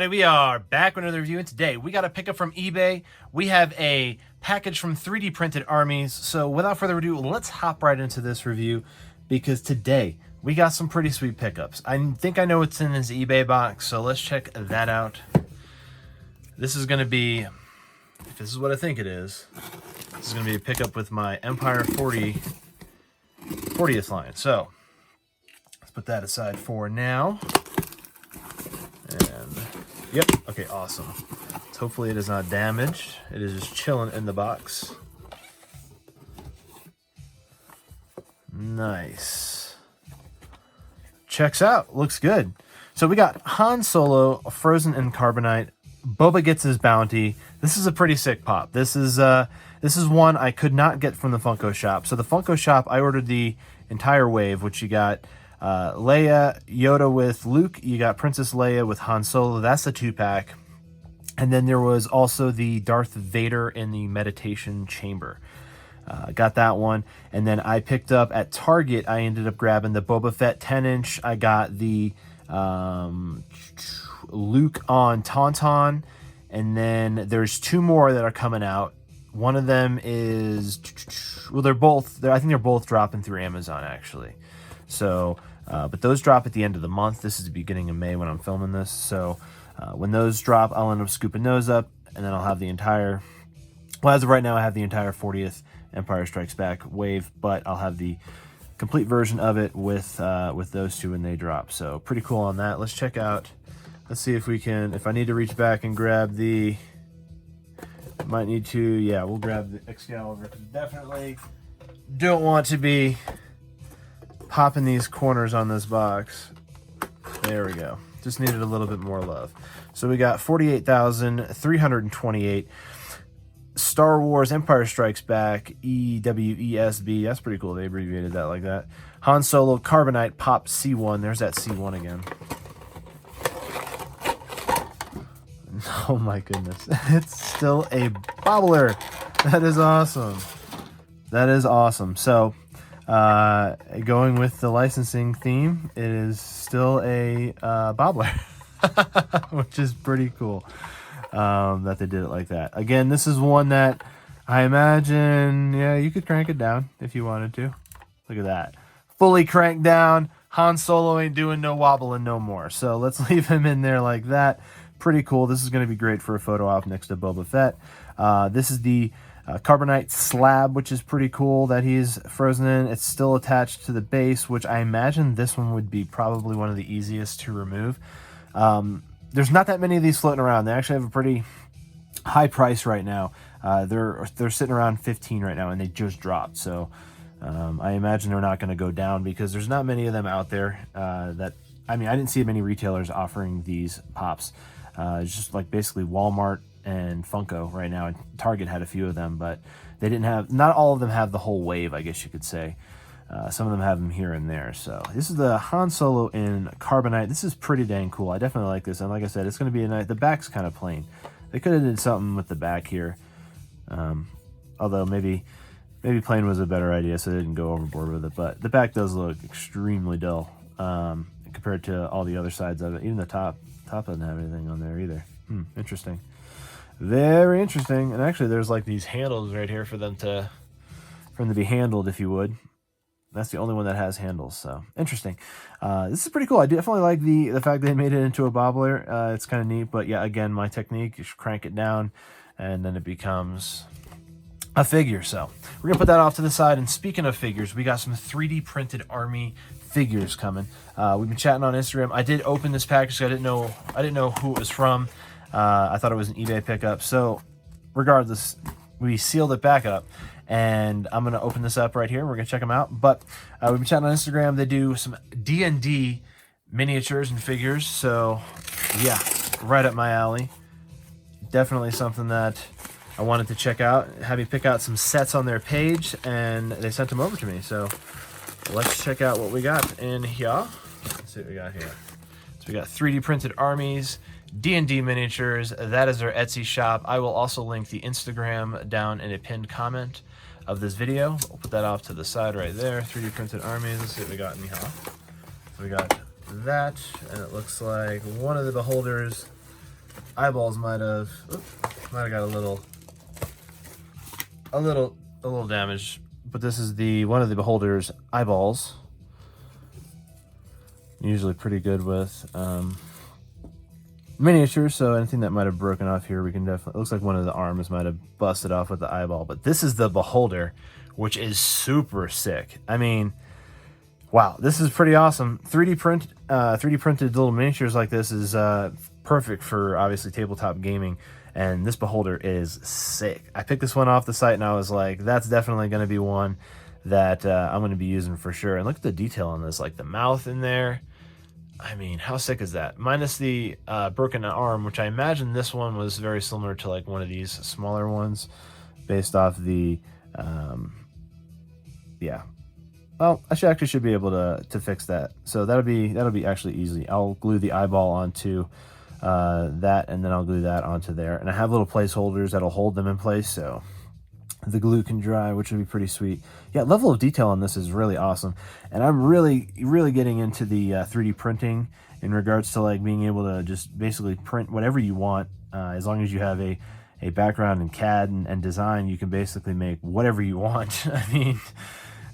everybody, we are back with another review, and today we got a pickup from eBay. We have a package from 3D printed Armies. So without further ado, let's hop right into this review, because today we got some pretty sweet pickups. I think I know what's in this eBay box, so let's check that out. This is going to be, if this is what I think it is, this is going to be a pickup with my Empire 40th line. So let's put that aside for now. And yep, okay, awesome. So hopefully it is not damaged. It is just chilling in the box. Nice. Checks out, looks good. So we got Han Solo frozen in Carbonite. Boba gets his bounty. This is a pretty sick pop. This is one I could not get from the Funko shop. So the Funko shop, I ordered the entire wave, which you got Leia, Yoda with Luke. You got Princess Leia with Han Solo. That's the 2-pack. And then there was also the Darth Vader in the meditation chamber. Got that one. And then I picked up at Target, I ended up grabbing the Boba Fett 10-inch. I got the Luke on Tauntaun. And then there's two more that are coming out. One of them is, well, I think they're both dropping through Amazon, actually. So, but those drop at the end of the month. This is the beginning of May when I'm filming this. So when those drop, I'll end up scooping those up, and then I'll have the entire, well, as of right now, I have the entire 40th Empire Strikes Back wave, but I'll have the complete version of it with those two when they drop. So pretty cool on that. Let's check out, let's see if we can, if I need to reach back and grab the, might need to, yeah, we'll grab the Excalibur. Definitely don't want to be popping these corners on this box. There we go. Just needed a little bit more love. So we got 48,328. Star Wars Empire Strikes Back EWESB. That's pretty cool. They abbreviated that like that. Han Solo Carbonite Pop C1. There's that C1 again. Oh my goodness. It's still a bobbler. That is awesome. That is awesome. So going with the licensing theme, it is still a bobbler, which is pretty cool that they did it like that. Again, this is one that I imagine, yeah, you could crank it down if you wanted to. Look at that. Fully cranked down. Han Solo ain't doing no wobbling no more. So let's leave him in there like that. Pretty cool. This is going to be great for a photo op next to Boba Fett. This is the Carbonite slab, which is pretty cool that he's frozen in. It's still attached to the base, which I imagine this one would be probably one of the easiest to remove. There's not that many of these floating around. They actually have a pretty high price right now. They're sitting around 15 right now, and they just dropped. So I imagine they're not going to go down because there's not many of them out there. I didn't see many retailers offering these pops. It's just like basically Walmart and Funko right now, and Target had a few of them, but they didn't have, not all of them have the whole wave, I guess you could say. Some of them have them here and there. So this is the Han Solo in Carbonite. This is pretty dang cool. I definitely like this, and like I said, it's going to be a nice, the back's kind of plain. They could have did something with the back here, although maybe plain was a better idea, so they didn't go overboard with it. But the back does look extremely dull compared to all the other sides of it. Even the top doesn't have anything on there either. Interesting. Very interesting. And actually there's like these handles right here for them to be handled, if you would. That's the only one that has handles, so interesting. This is pretty cool. I definitely like the fact they made it into a bobbler. It's kind of neat, but yeah, again, my technique is crank it down and then it becomes a figure. So we're gonna put that off to the side. And speaking of figures, we got some 3D printed Army figures coming. We've been chatting on Instagram. I did open this package, so I didn't know who it was from. I thought it was an eBay pickup. So regardless, we sealed it back up, and I'm going to open this up right here. We're going to check them out. But we've been chatting on Instagram. They do some D&D miniatures and figures. So yeah, right up my alley. Definitely something that I wanted to check out. Have me pick out some sets on their page, and they sent them over to me. So let's check out what we got in here. Let's see what we got here. So we got 3D printed Armies, D&D miniatures. That is our Etsy shop. I will also link the Instagram down in a pinned comment of this video. We'll put that off to the side right there. 3D printed Armies. Let's see what we got in here. So we got that, and it looks like one of the beholders eyeballs might have got a little damage, but this is one of the Beholder's eyeballs. Usually pretty good with miniatures, so anything that might have broken off here, we can definitely. It looks like one of the arms might have busted off with the eyeball, but this is the Beholder, which is super sick. I mean, wow, this is pretty awesome. 3D printed little miniatures like this is perfect for obviously tabletop gaming, and this Beholder is sick. I picked this one off the site and I was like, that's definitely going to be one that I'm going to be using for sure. And look at the detail on this, like the mouth in there. I mean, how sick is that? Minus the broken arm, which I imagine this one was very similar to like one of these smaller ones based off the yeah. Well, I should be able to fix that. So that'll be actually easy. I'll glue the eyeball onto that, and then I'll glue that onto there. And I have little placeholders that'll hold them in place, so the glue can dry, which would be pretty sweet. Yeah, level of detail on this is really awesome. And I'm really getting into the 3D printing in regards to like being able to just basically print whatever you want. As long as you have a background in CAD and design, you can basically make whatever you want. I mean,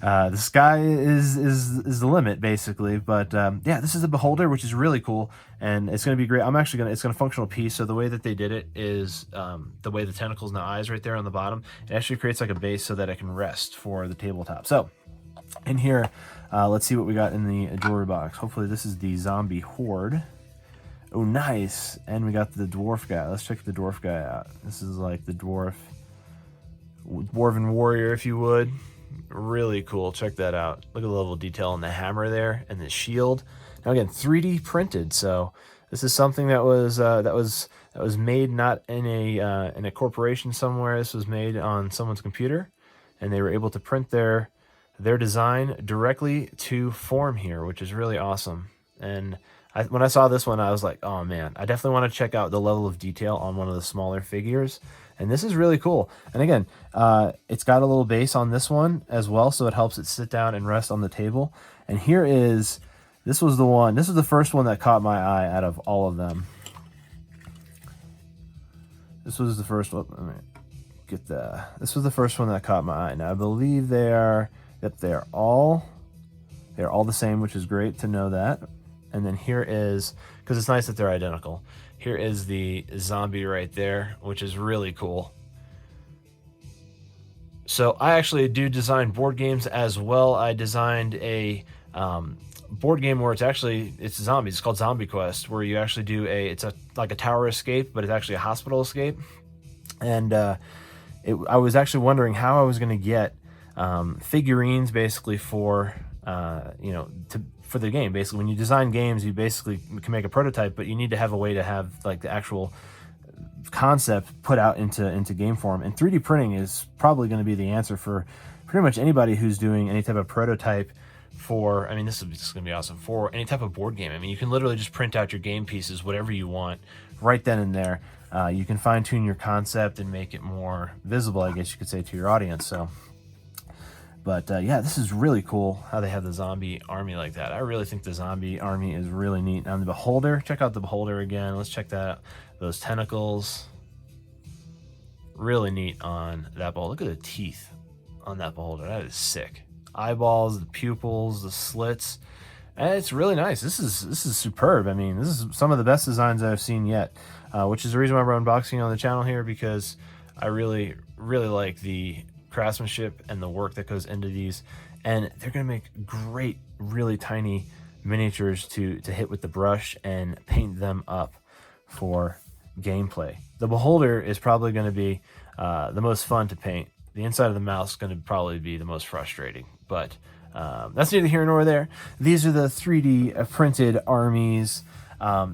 the sky is the limit basically. But yeah, this is the Beholder, which is really cool, and it's going to be great. It's going to functional piece. So the way that they did it is the way the tentacles and the eyes right there on the bottom, it actually creates like a base so that it can rest for the tabletop. So in here, let's see what we got in the jewelry box. Hopefully this is the zombie horde. Oh, nice. And we got the dwarf guy. Let's check the dwarf guy out. This is like the dwarven warrior, if you would. Really cool. Check that out. Look at the level of detail on the hammer there and the shield. Now again, 3D printed. So this is something that was made not in a corporation somewhere. This was made on someone's computer, and they were able to print their design directly to form here, which is really awesome. And when I saw this one, I was like, oh man, I definitely want to check out the level of detail on one of the smaller figures. And this is really cool. And again, it's got a little base on this one as well, so it helps it sit down and rest on the table. And this was the first one that caught my eye out of all of them. This was the first one. Let me get this was the first one that caught my eye. Now I believe they're all the same, which is great to know that. And then here is, because it's nice that they're identical, here is the zombie right there, which is really cool. So I actually do design board games as well. I designed a board game where it's zombies. It's called Zombie Quest, where you actually do like a tower escape, but it's actually a hospital escape. And I was actually wondering how I was going to get figurines basically for for the game. Basically, when you design games, you basically can make a prototype, but you need to have a way to have like the actual concept put out into game form. And 3D printing is probably going to be the answer for pretty much anybody who's doing any type of prototype for, I mean, this is going to be awesome, for any type of board game. I mean, you can literally just print out your game pieces, whatever you want, right then and there. You can fine tune your concept and make it more visible, I guess you could say, to your audience. So, but yeah, this is really cool how they have the zombie army like that. I really think the zombie army is really neat. On the Beholder, check out the Beholder again. Let's check that out. Those tentacles, really neat on that ball. Look at the teeth on that Beholder. That is sick. Eyeballs, the pupils, the slits. And it's really nice. This is superb. I mean, this is some of the best designs I've seen yet, which is the reason why we're unboxing on the channel here, because I really like the craftsmanship and the work that goes into these. And they're going to make great, really tiny miniatures to hit with the brush and paint them up for gameplay. The Beholder is probably going to be the most fun to paint. The inside of the mouth is going to probably be the most frustrating, but that's neither here nor there. These are the 3D printed armies.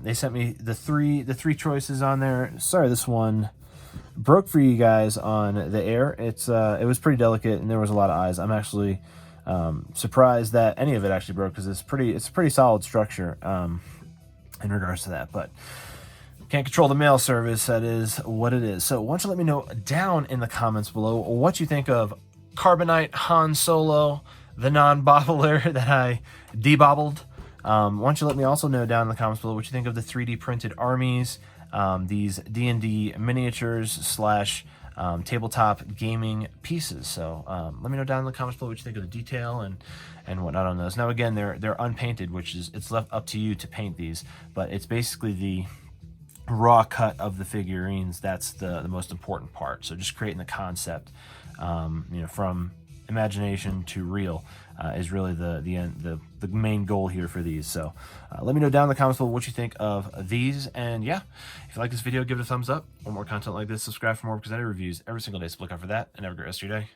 They sent me the three choices on there. Sorry, this one broke for you guys on the air. It was pretty delicate and there was a lot of eyes. I'm actually surprised that any of it actually broke, because it's a pretty solid structure in regards to that, but can't control the mail service. That is what it is. So why don't you let me know down in the comments below what you think of Carbonite Han Solo, the non-bobbler that I debobbled. Why don't you let me also know down in the comments below what you think of the 3D printed armies, these D&D miniatures slash tabletop gaming pieces. So let me know down in the comments below what you think of the detail and whatnot on those. Now again, they're unpainted, which is, it's left up to you to paint these, but it's basically the raw cut of the figurines that's the most important part. So just creating the concept, you know, from imagination to real is really the main goal here for these. So let me know down in the comments below what you think of these. And yeah, if you like this video, give it a thumbs up. For more content like this, subscribe for more, because I do reviews every single day, so look out for that, and have a great rest of your day.